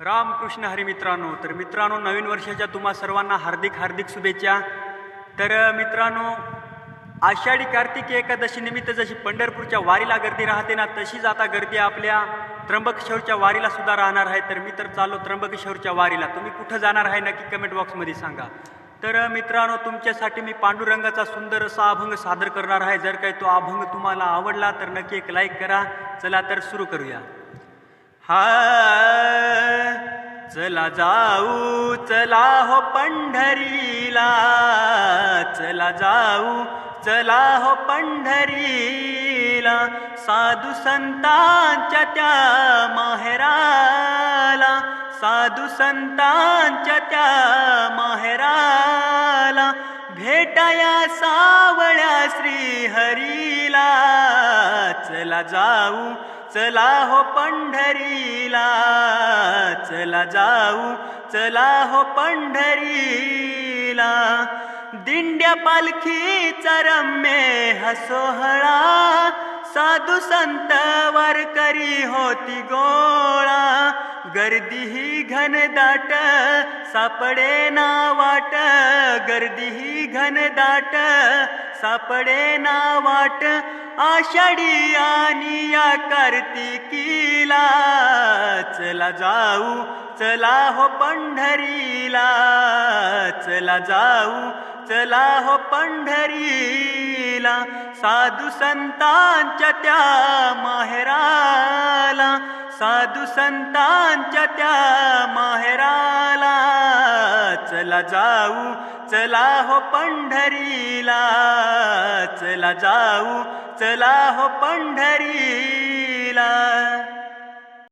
रामकृष्ण हरी मित्रांनो, तर मित्रांनो नवीन वर्षाच्या तुम्हा सर्वांना हार्दिक हार्दिक शुभेच्छा। तर मित्रांनो, आषाढी कार्तिकी एकादशी निमित्त जशी पंढरपूरच्या वारीला गर्दी राहते ना, तशीच आता गर्दी आपल्या त्र्यंबकेश्वरच्या वारीला सुद्धा राहणार आहे। तर मी तर चाललो त्र्यंबकेश्वरच्या वारीला, तुम्ही कुठं जाणार आहे नक्की कमेंट बॉक्समध्ये सांगा। तर मित्रांनो, तुमच्यासाठी मी पांडुरंगाचा सुंदर असा अभंग सादर करणार आहे। जर काही तो अभंग तुम्हाला आवडला तर नक्की एक लाईक करा। चला तर सुरू करूया। चला जाऊ चला हो पंढरीला, चला जाऊ चला हो पंढरीला, साधू संतांच्या त्या माहेराला, साधू संतांच्या त्या माहेराला, भेटाया सावळ्या श्री हरीला। चला जाऊ चला हो पंढरीला, चला जाऊ चला हो पंढरीला, दिंड्या पालखीचा रम्य हा सोहळा, साधू संत वारकरी होती गोळा, गर्दी ही घनदाट सापडे ना वाट, गर्दी ही घनदाट सापडे ना वाट, आषाढी आणि या कार्तिकीला, चला जाऊ चला हो पंढरीला, चला जाऊ चला हो पंढरीला, साधू संतांच्या त्या माहेराला, साधू संतांच्या त्या माहेराला, चला जाऊ चला हो पंढरीला, चला जाऊ चला हो पंढरीला।